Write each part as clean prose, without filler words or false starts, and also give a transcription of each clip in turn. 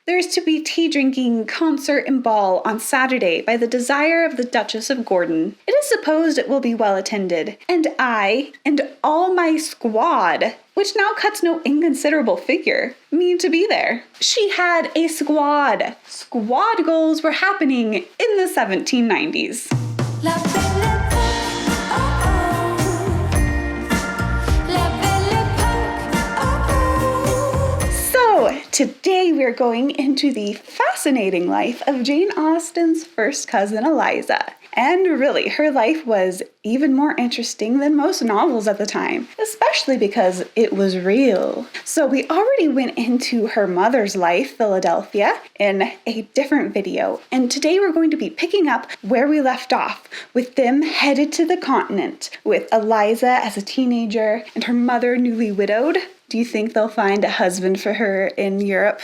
There is to be tea-drinking, concert, and ball on Saturday by the desire of the Duchess of Gordon. It is supposed it will be well attended, and I, and all my squad, which now cuts no inconsiderable figure, mean to be there. She had a squad. Squad goals were happening in the 1790s. Today we are going into the fascinating life of Jane Austen's first cousin Eliza. And really, her life was even more interesting than most novels at the time, especially because it was real. So we already went into her mother's life, Philadelphia, in a different video. And today we're going to be picking up where we left off, with them headed to the continent, with Eliza as a teenager and her mother newly widowed. Do you think they'll find a husband for her in Europe?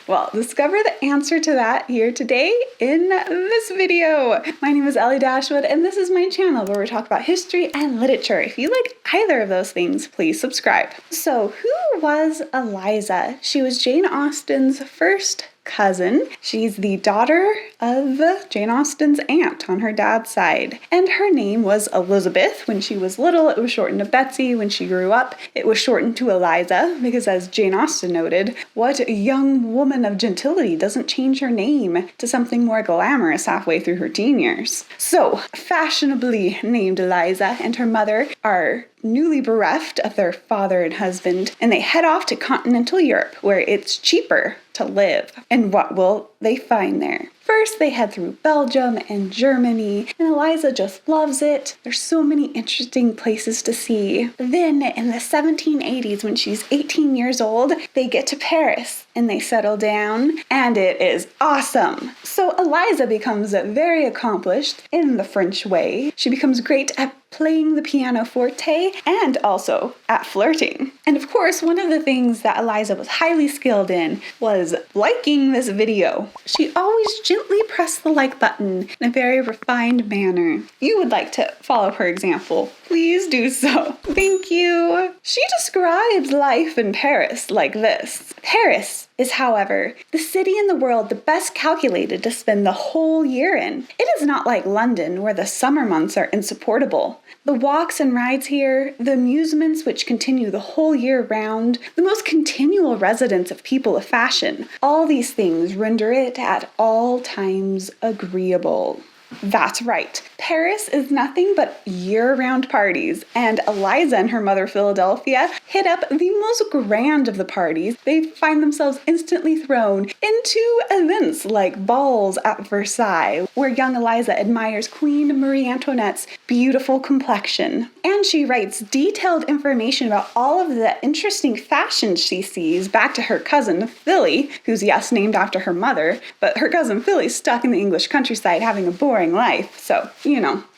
Well, discover the answer to that here today in this video. My name is Ellie Dashwood, and this is my channel where we talk about history and literature. If you like either of those things, please subscribe. So, who was Eliza? She was Jane Austen's first cousin. She's the daughter of Jane Austen's aunt on her dad's side. And her name was Elizabeth. When she was little, it was shortened to Betsy. When she grew up, it was shortened to Eliza, because as Jane Austen noted, what young woman of gentility doesn't change her name to something more glamorous halfway through her teen years? So, fashionably named Eliza and her mother are newly bereft of their father and husband, and they head off to continental Europe, where it's cheaper to live. And what will they find there? First, they head through Belgium and Germany, and Eliza just loves it. There's so many interesting places to see. Then, in the 1780s, when she's 18 years old, they get to Paris, and they settle down, and it is awesome. So Eliza becomes very accomplished in the French way. She becomes great at playing the pianoforte and also at flirting. And of course, one of the things that Eliza was highly skilled in was liking this video. She always gently pressed the like button in a very refined manner. If you would like to follow her example, please do so. Thank you. She describes life in Paris like this. Paris is, however, the city in the world the best calculated to spend the whole year in. It is not like London, where the summer months are insupportable. The walks and rides here, the amusements which continue the whole year round, the most continual residence of people of fashion, all these things render it at all times agreeable. That's right. Paris is nothing but year-round parties, and Eliza and her mother Philadelphia hit up the most grand of the parties. They find themselves instantly thrown into events like balls at Versailles, where young Eliza admires Queen Marie Antoinette's beautiful complexion. And she writes detailed information about all of the interesting fashions she sees back to her cousin Philly, who's yes, named after her mother, but her cousin Philly's stuck in the English countryside having a boring life. So,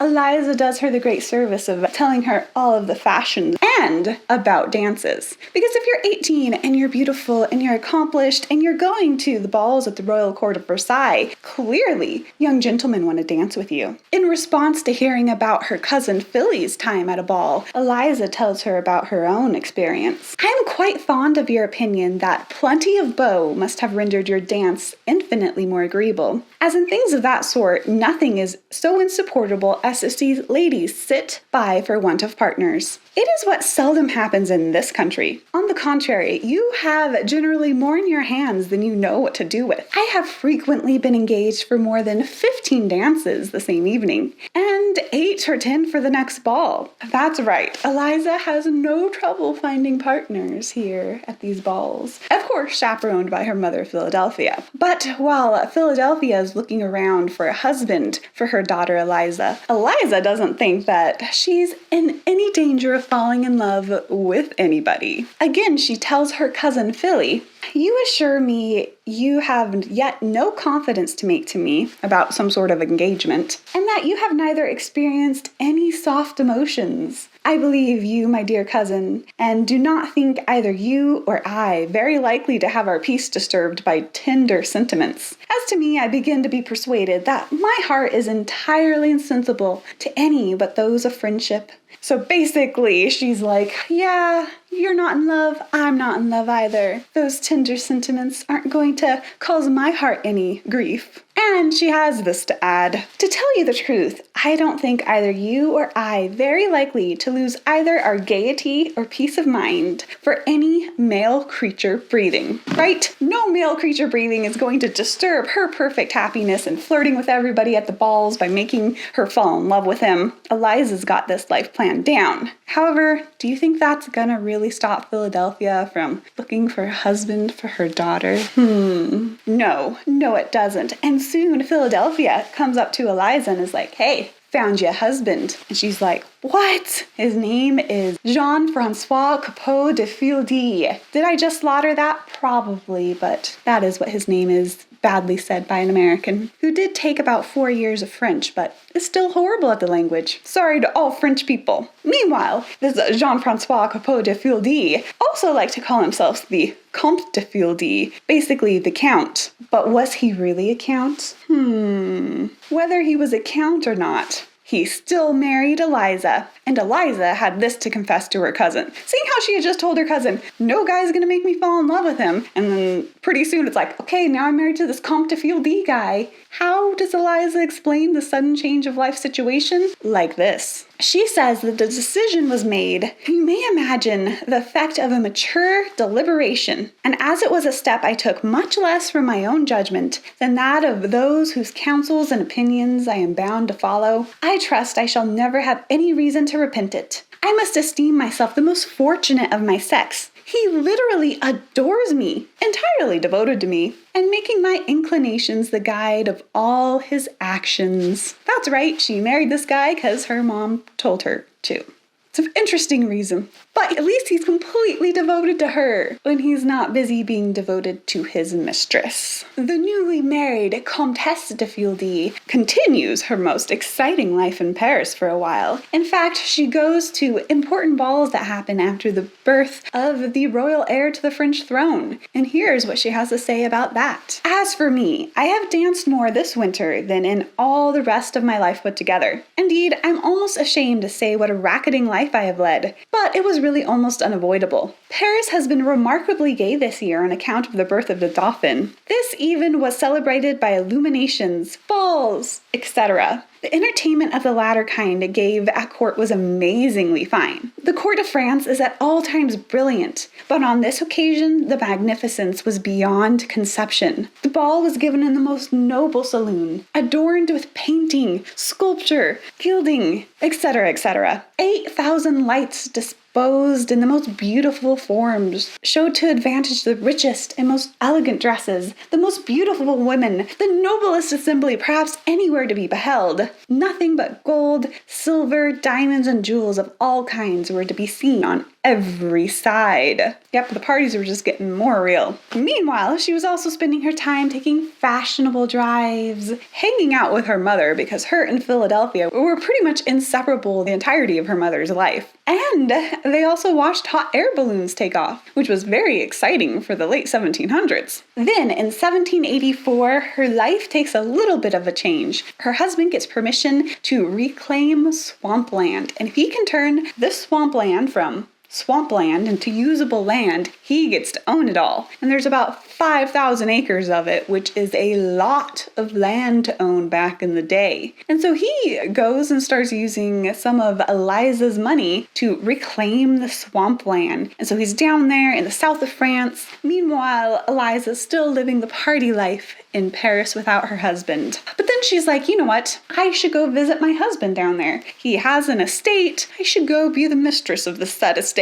Eliza does her the great service of telling her all of the fashions and about dances. Because if you're 18 and you're beautiful and you're accomplished and you're going to the balls at the royal court of Versailles, clearly young gentlemen want to dance with you. In response to hearing about her cousin Philly's time at a ball, Eliza tells her about her own experience. I am quite fond of your opinion that plenty of beaux must have rendered your dance infinitely more agreeable. As in things of that sort, nothing is so insupportable as to see ladies sit by for want of partners. It is what seldom happens in this country. On the contrary, you have generally more in your hands than you know what to do with. I have frequently been engaged for more than 15 dances the same evening, and 8 or 10 for the next ball. That's right, Eliza has no trouble finding partners here at these balls. Of course, chaperoned by her mother, Philadelphia. But while Philadelphia is looking around for a husband for her daughter, Eliza doesn't think that she's in any danger of falling in love with anybody. Again, she tells her cousin Philly, "You assure me you have yet no confidence to make to me about some sort of engagement, and that you have neither experienced any soft emotions. I believe you, my dear cousin, and do not think either you or I very likely to have our peace disturbed by tender sentiments. As to me, I begin to be persuaded that my heart is entirely insensible to any but those of friendship So basically, she's like, yeah, you're not in love, I'm not in love either. Those tender sentiments aren't going to cause my heart any grief. And she has this to add. To tell you the truth, I don't think either you or I very likely to lose either our gaiety or peace of mind for any male creature breathing. Right? No male creature breathing is going to disturb her perfect happiness and flirting with everybody at the balls by making her fall in love with him. Eliza's got this life planned down. However, do you think that's gonna really stop Philadelphia from looking for a husband for her daughter? No, it doesn't. And soon Philadelphia comes up to Eliza and is like, hey, found you a husband. And she's like, what? His name is Jean-François Capot de Feuillide. Did I just slaughter that? Probably, but that is what his name is. Badly said by an American, who did take about 4 years of French, but is still horrible at the language. Sorry to all French people. Meanwhile, this Jean-François Capot de Feuillide also liked to call himself the Comte de Feuillide, basically the Count. But was he really a Count? Whether he was a Count or not, he still married Eliza, and Eliza had this to confess to her cousin. Seeing how she had just told her cousin, no guy's gonna make me fall in love with him, and then pretty soon it's like, okay, now I'm married to this Comte de Feuillide guy. How does Eliza explain the sudden change of life situation? Like this. She says that the decision was made, you may imagine, the effect of a mature deliberation, and as it was a step I took much less from my own judgment than that of those whose counsels and opinions I am bound to follow, I trust I shall never have any reason to repent it. I must esteem myself the most fortunate of my sex. He literally adores me, entirely devoted to me, and making my inclinations the guide of all his actions. That's right, she married this guy because her mom told her to. It's an interesting reason. But at least he's completely devoted to her when he's not busy being devoted to his mistress. The newly married Comtesse de Feuillide continues her most exciting life in Paris for a while. In fact, she goes to important balls that happen after the birth of the royal heir to the French throne. And here's what she has to say about that. As for me, I have danced more this winter than in all the rest of my life put together. Indeed, I'm almost ashamed to say what a racketing life I have led, but it was really almost unavoidable. Paris has been remarkably gay this year on account of the birth of the Dauphin. This even was celebrated by illuminations, balls, etc. The entertainment of the latter kind it gave at court was amazingly fine. The court of France is at all times brilliant, but on this occasion the magnificence was beyond conception. The ball was given in the most noble saloon, adorned with painting, sculpture, gilding, etc., etc. 8,000 lights disposed in the most beautiful forms showed to advantage the richest and most elegant dresses, the most beautiful women, the noblest assembly perhaps anywhere to be beheld. Nothing but gold, silver, diamonds, and jewels of all kinds were to be seen on every side. Yep, the parties were just getting more real. Meanwhile, she was also spending her time taking fashionable drives, hanging out with her mother because her and Philadelphia were pretty much inseparable the entirety of her mother's life. And they also watched hot air balloons take off, which was very exciting for the late 1700s. Then, in 1784, her life takes a little bit of a change. Her husband gets permission to reclaim swampland, and if he can turn this swampland from swampland into usable land, he gets to own it all. And there's about 5,000 acres of it, which is a lot of land to own back in the day. And so he goes and starts using some of Eliza's money to reclaim the swampland. And so he's down there in the south of France. Meanwhile, Eliza's still living the party life in Paris without her husband. But then she's like, you know what? I should go visit my husband down there. He has an estate. I should go be the mistress of the said estate.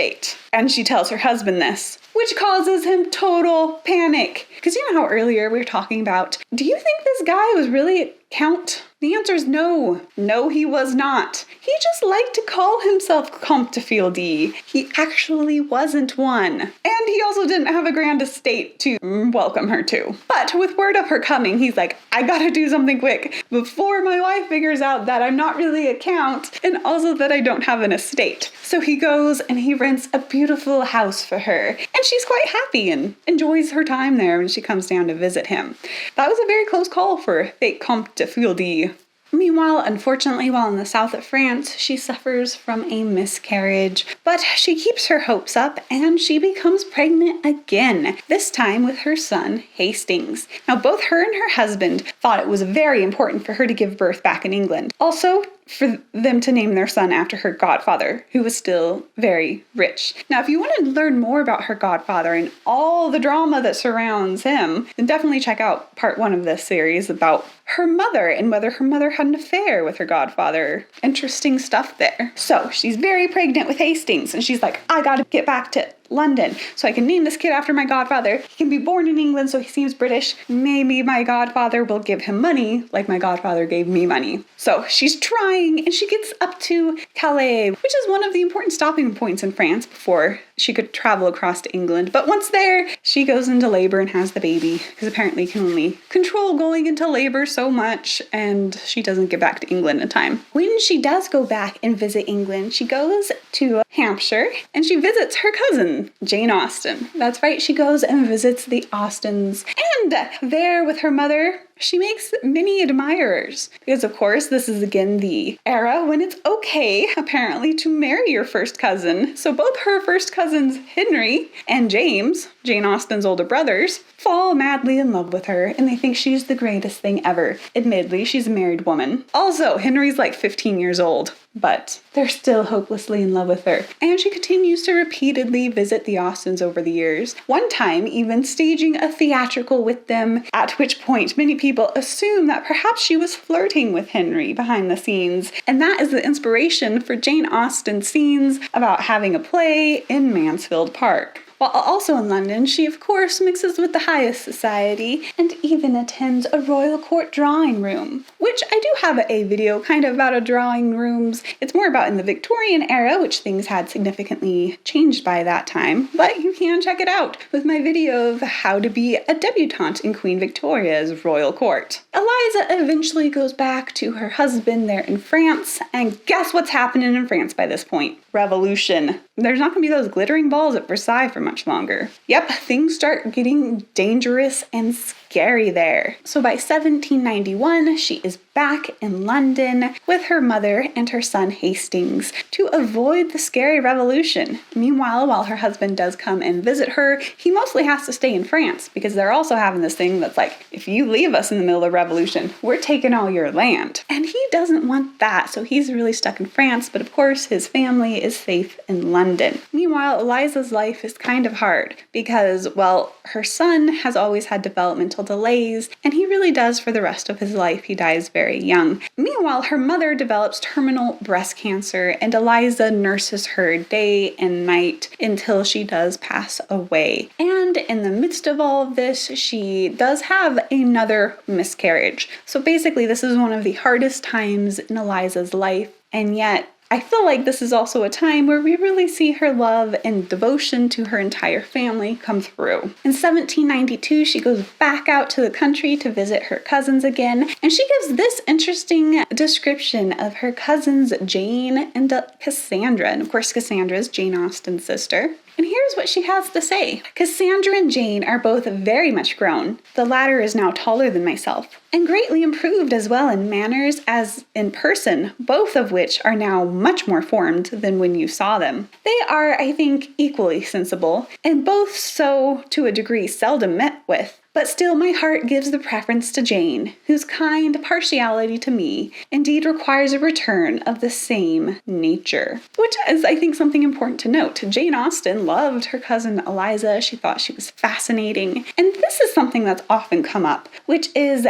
And she tells her husband this, which causes him total panic. Because you know how earlier we were talking about, do you think this guy was really a count? The answer is no. No, he was not. He just liked to call himself Comte de Feuillide. He actually wasn't one. And he also didn't have a grand estate to welcome her to. But with word of her coming, he's like, I gotta do something quick before my wife figures out that I'm not really a count and also that I don't have an estate. So he goes and he rents a beautiful house for her. And she's quite happy and enjoys her time there when she comes down to visit him. That was a very close call for fake Comte de Feuillide. Meanwhile, unfortunately, while in the south of France, she suffers from a miscarriage, but she keeps her hopes up and she becomes pregnant again, this time with her son, Hastings. Now, both her and her husband thought it was very important for her to give birth back in England. Also, for them to name their son after her godfather, who was still very rich. Now, if you want to learn more about her godfather and all the drama that surrounds him, then definitely check out part 1 of this series about her mother and whether her mother had an affair with her godfather. Interesting stuff there. So, she's very pregnant with Hastings, and she's like, I gotta get back to London, so I can name this kid after my godfather. He can be born in England, so he seems British. Maybe my godfather will give him money, like my godfather gave me money. So she's trying, and she gets up to Calais, which is one of the important stopping points in France before she could travel across to England. But once there, she goes into labor and has the baby, because apparently you can only control going into labor so much, and she doesn't get back to England in time. When she does go back and visit England, she goes to Hampshire, and she visits her cousin, Jane Austen. That's right, she goes and visits the Austens. And there with her mother, she makes many admirers. Because of course, this is again the era when it's okay, apparently, to marry your first cousin. So both her first cousins, Henry and James, Jane Austen's older brothers, fall madly in love with her, and they think she's the greatest thing ever. Admittedly, she's a married woman. Also, Henry's like 15 years old, but they're still hopelessly in love with her. And she continues to repeatedly visit the Austens over the years, one time even staging a theatrical with them, at which point many people assume that perhaps she was flirting with Henry behind the scenes. And that is the inspiration for Jane Austen's scenes about having a play in Mansfield Park. While also in London, she of course mixes with the highest society and even attends a royal court drawing room, which I do have a video kind of about a drawing rooms. It's more about in the Victorian era, which things had significantly changed by that time, but you can check it out with my video of how to be a debutante in Queen Victoria's royal court. Eliza eventually goes back to her husband there in France, and guess what's happening in France by this point? Revolution. There's not going to be those glittering balls at Versailles for much longer. Yep, things start getting dangerous and scary there. So by 1791, she is back in London with her mother and her son Hastings to avoid the scary revolution. Meanwhile, while her husband does come and visit her, he mostly has to stay in France because they're also having this thing that's like, if you leave us in the middle of the revolution, we're taking all your land. And he doesn't want that, so he's really stuck in France, but of course his family is safe in London. Meanwhile, Eliza's life is kind of hard because, well, her son has always had developmental delays, and he really does for the rest of his life. He dies very young. Meanwhile, her mother develops terminal breast cancer, and Eliza nurses her day and night until she does pass away. And in the midst of all of this, she does have another miscarriage. So basically, this is one of the hardest times in Eliza's life, and yet I feel like this is also a time where we really see her love and devotion to her entire family come through. In 1792, she goes back out to the country to visit her cousins again, and she gives this interesting description of her cousins Jane and Cassandra. And of course, Cassandra is Jane Austen's sister. And here's what she has to say. Cassandra and Jane are both very much grown. The latter is now taller than myself, and greatly improved as well in manners as in person, both of which are now much more formed than when you saw them. They are, I think, equally sensible, and both so, to a degree, seldom met with. But still my heart gives the preference to Jane, whose kind partiality to me indeed requires a return of the same nature. Which is, I think, something important to note. Jane Austen loved her cousin Eliza. She thought she was fascinating. And this is something that's often come up, which is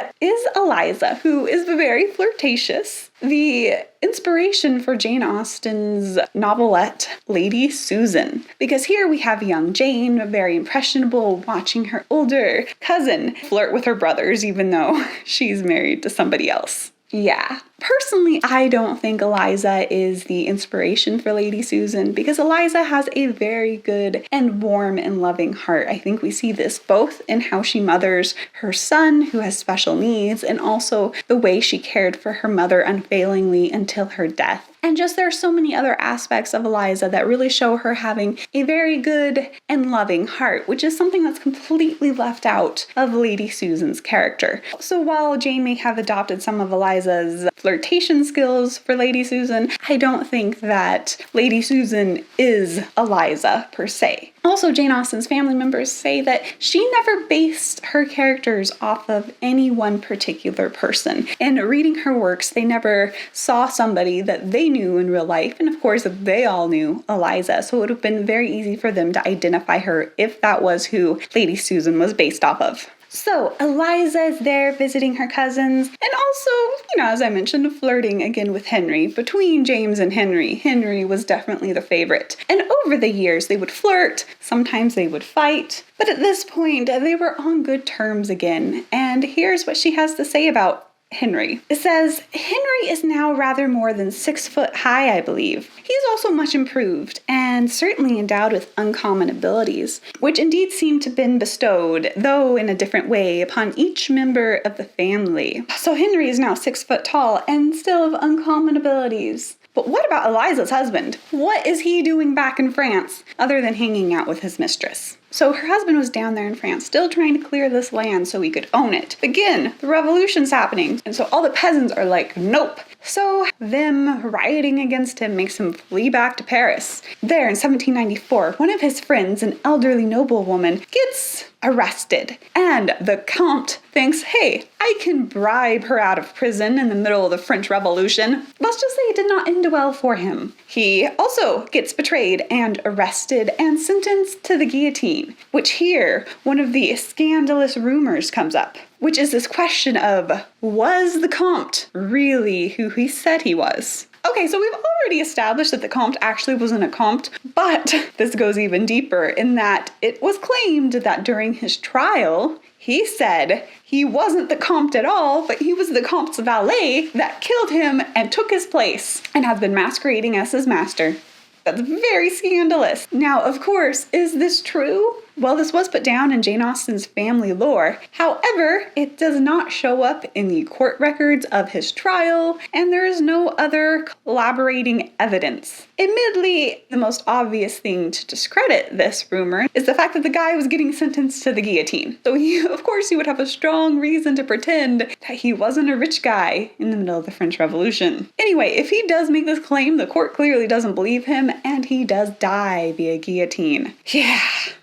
Eliza, who is very flirtatious, the inspiration for Jane Austen's novelette, Lady Susan. Because here we have young Jane, very impressionable, watching her older cousin flirt with her brothers, even though she's married to somebody else. Yeah. Personally, I don't think Eliza is the inspiration for Lady Susan because Eliza has a very good and warm and loving heart. I think we see this both in how she mothers her son who has special needs and also the way she cared for her mother unfailingly until her death. And just there are so many other aspects of Eliza that really show her having a very good and loving heart, which is something that's completely left out of Lady Susan's character. So while Jane may have adopted some of Eliza's flirtation skills for Lady Susan, I don't think that Lady Susan is Eliza per se. Also, Jane Austen's family members say that she never based her characters off of any one particular person. In reading her works, they never saw somebody that they knew in real life, and of course they all knew Eliza, so it would have been very easy for them to identify her if that was who Lady Susan was based off of. So Eliza is there visiting her cousins, and also, as I mentioned, flirting again with Henry. Between James and Henry was definitely the favorite. And over the years, they would flirt, sometimes they would fight, but at this point, they were on good terms again. And here's what she has to say about Henry. It says, Henry is now rather more than 6 foot high, I believe. He is also much improved, and certainly endowed with uncommon abilities, which indeed seem to have been bestowed, though in a different way, upon each member of the family. So Henry is now 6 foot tall, and still of uncommon abilities. But what about Eliza's husband? What is he doing back in France, other than hanging out with his mistress? So her husband was down there in France, still trying to clear this land so he could own it. Again, the revolution's happening, and so all the peasants are like, nope. So them rioting against him makes him flee back to Paris. There in 1794, one of his friends, an elderly noblewoman, gets arrested. And the Comte thinks, hey, I can bribe her out of prison in the middle of the French Revolution. Let's just say it did not end well for him. He also gets betrayed and arrested and sentenced to the guillotine, which here, one of the scandalous rumors comes up, which is this question of, was the Comte really who he said he was? Okay, so we've already established that the Comte actually wasn't a Comte, but this goes even deeper in that it was claimed that during his trial, he said he wasn't the Comte at all, but he was the Comte's valet that killed him and took his place and has been masquerading as his master. That's very scandalous. Now, of course, is this true? Well, this was put down in Jane Austen's family lore. However, it does not show up in the court records of his trial, and there is no other collaborating evidence. Admittedly, the most obvious thing to discredit this rumor is the fact that the guy was getting sentenced to the guillotine. So of course, he would have a strong reason to pretend that he wasn't a rich guy in the middle of the French Revolution. Anyway, if he does make this claim, the court clearly doesn't believe him, and he does die via guillotine. Yeah.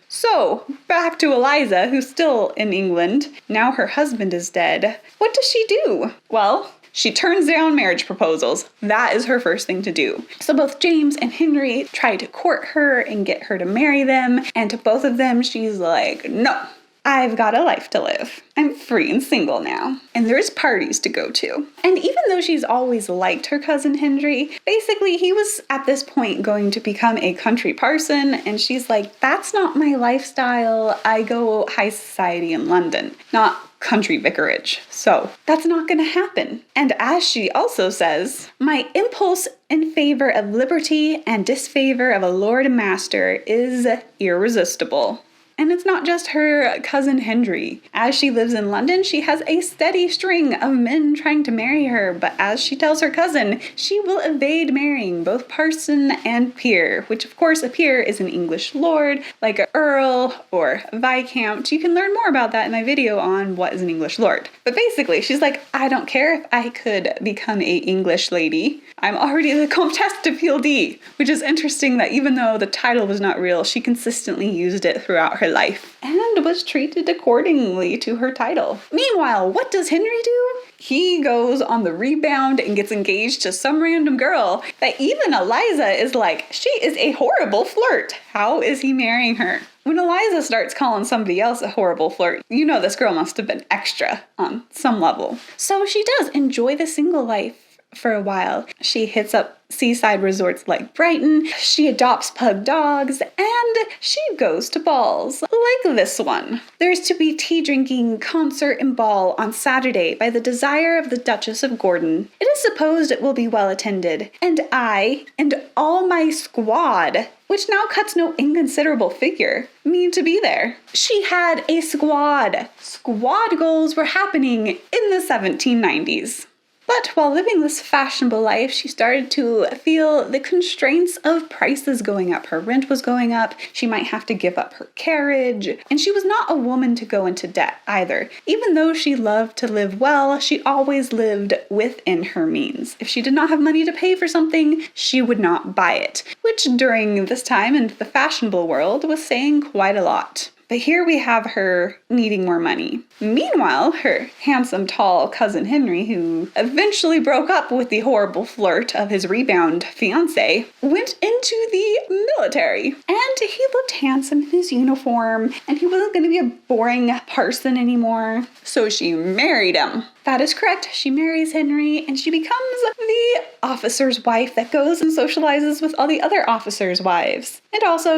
So, back to Eliza, who's still in England. Now her husband is dead. What does she do? Well, she turns down marriage proposals. That is her first thing to do. So both James and Henry try to court her and get her to marry them. And to both of them, she's like, no. I've got a life to live. I'm free and single now. And there's parties to go to. And even though she's always liked her cousin Henry, basically he was at this point going to become a country parson, and she's like, that's not my lifestyle. I go high society in London, not country vicarage. So that's not going to happen. And as she also says, my impulse in favor of liberty and disfavor of a lord and master is irresistible. And it's not just her cousin Henry. As she lives in London, she has a steady string of men trying to marry her, but as she tells her cousin, she will evade marrying both parson and peer, which of course a peer is an English lord, like a earl or viscount. You can learn more about that in my video on what is an English lord. But basically, she's like, I don't care if I could become a English lady. I'm already the Comtesse de Feuillide, which is interesting that even though the title was not real, she consistently used it throughout her life and was treated accordingly to her title. Meanwhile, what does Henry do? He goes on the rebound and gets engaged to some random girl that even Eliza is like, she is a horrible flirt. How is he marrying her? When Eliza starts calling somebody else a horrible flirt, you know this girl must have been extra on some level. So she does enjoy the single life for a while. She hits up seaside resorts like Brighton, she adopts pug dogs, and she goes to balls, like this one. There's to be tea drinking, concert, and ball on Saturday by the desire of the Duchess of Gordon. It is supposed it will be well attended, and I, and all my squad, which now cuts no inconsiderable figure, mean to be there. She had a squad. Squad goals were happening in the 1790s. But while living this fashionable life, she started to feel the constraints of prices going up. Her rent was going up, she might have to give up her carriage, and she was not a woman to go into debt either. Even though she loved to live well, she always lived within her means. If she did not have money to pay for something, she would not buy it, which during this time in the fashionable world was saying quite a lot. But here we have her needing more money. Meanwhile, her handsome, tall cousin Henry, who eventually broke up with the horrible flirt of his rebound fiancé, went into the military. And he looked handsome in his uniform, and he wasn't going to be a boring parson anymore. So she married him. That is correct. She marries Henry, and she becomes the officer's wife that goes and socializes with all the other officers' wives. And also,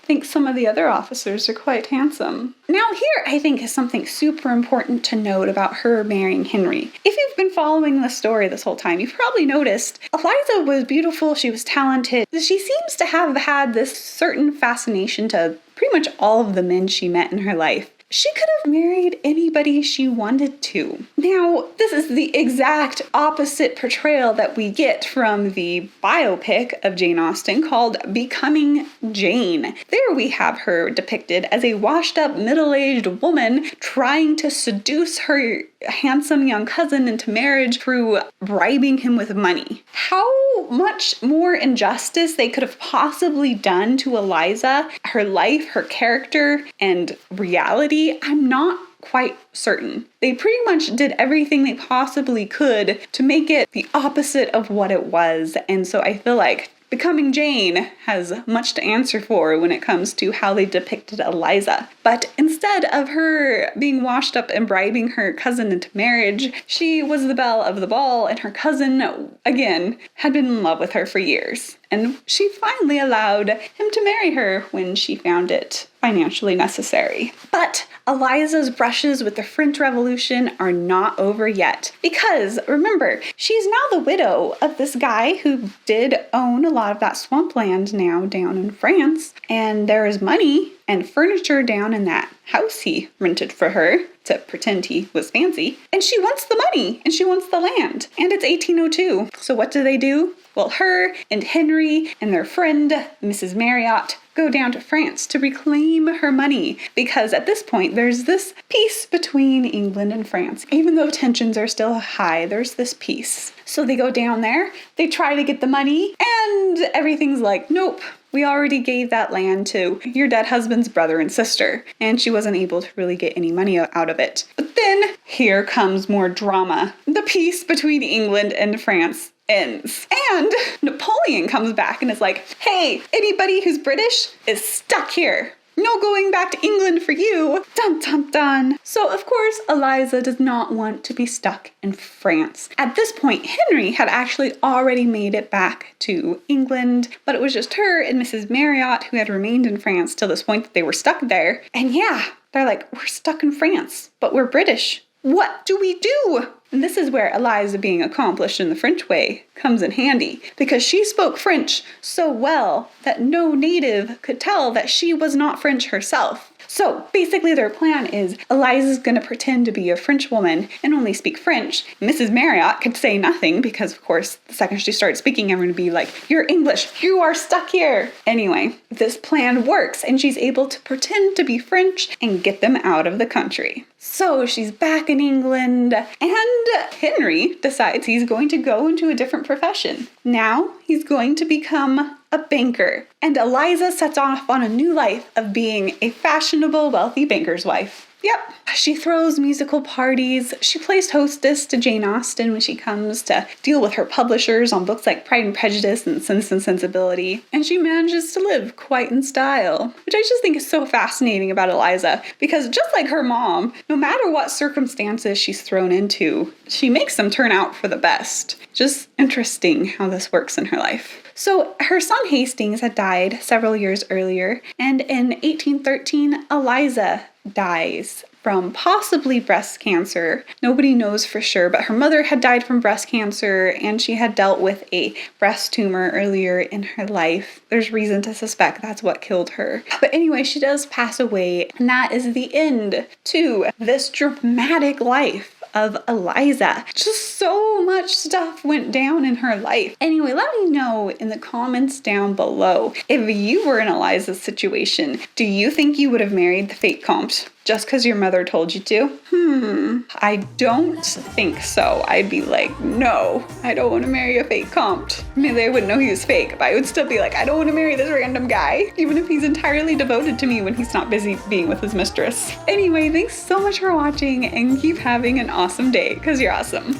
thinks some of the other officers are quite handsome. Now here, I think, is something super important to note about her marrying Henry. If you've been following the story this whole time, you've probably noticed Eliza was beautiful, she was talented. She seems to have had this certain fascination to pretty much all of the men she met in her life. She could have married anybody she wanted to. Now, this is the exact opposite portrayal that we get from the biopic of Jane Austen called Becoming Jane. There we have her depicted as a washed-up, middle-aged woman trying to seduce her handsome young cousin into marriage through bribing him with money. How much more injustice they could have possibly done to Eliza, her life, her character, and reality, I'm not quite certain. They pretty much did everything they possibly could to make it the opposite of what it was, and so I feel like Becoming Jane has much to answer for when it comes to how they depicted Eliza. But instead of her being washed up and bribing her cousin into marriage, she was the belle of the ball, and her cousin, again, had been in love with her for years. And she finally allowed him to marry her when she found it financially necessary. But Eliza's brushes with the French Revolution are not over yet. Because, remember, she's now the widow of this guy who did own a lot of that swampland now down in France. And there is money and furniture down in that house he rented for her to pretend he was fancy. And she wants the money and she wants the land. And it's 1802. So what do? Well, her and Henry and their friend, Mrs. Marriott, go down to France to reclaim her money, because at this point there's this peace between England and France. Even though tensions are still high, there's this peace. So they go down there, they try to get the money, and everything's like, nope, we already gave that land to your dead husband's brother and sister, and she wasn't able to really get any money out of it. But then here comes more drama. The peace between England and France ends. And Napoleon comes back and is like, hey, anybody who's British is stuck here. No going back to England for you. Dun dun dun. So of course, Eliza does not want to be stuck in France. At this point, Henry had actually already made it back to England, but it was just her and Mrs. Marriott who had remained in France till this point that they were stuck there. And yeah, they're like, we're stuck in France, but we're British. What do we do? And this is where Eliza being accomplished in the French way comes in handy, because she spoke French so well that no native could tell that she was not French herself. So basically their plan is Eliza's going to pretend to be a French woman and only speak French. Mrs. Marriott could say nothing because, of course, the second she starts speaking, everyone would be like, you're English, you are stuck here. Anyway, this plan works and she's able to pretend to be French and get them out of the country. So she's back in England, and Henry decides he's going to go into a different profession. Now he's going to become a banker. And Eliza sets off on a new life of being a fashionable, wealthy banker's wife. Yep, she throws musical parties. She plays hostess to Jane Austen when she comes to deal with her publishers on books like Pride and Prejudice and Sense and Sensibility. And she manages to live quite in style, which I just think is so fascinating about Eliza, because just like her mom, no matter what circumstances she's thrown into, she makes them turn out for the best. Just interesting how this works in her life. So her son Hastings had died several years earlier, and in 1813, Eliza dies from possibly breast cancer. Nobody knows for sure, but her mother had died from breast cancer, and she had dealt with a breast tumor earlier in her life. There's reason to suspect that's what killed her. But anyway, she does pass away, and that is the end to this dramatic life of Eliza. Just so much stuff went down in her life. Anyway, let me know in the comments down below, if you were in Eliza's situation, do you think you would have married the fake Comte just because your mother told you to? I don't think so. I'd be like, no, I don't want to marry a fake Comte. Maybe I wouldn't know he was fake, but I would still be like, I don't want to marry this random guy, even if he's entirely devoted to me when he's not busy being with his mistress. Anyway, thanks so much for watching and keep having an awesome day because you're awesome.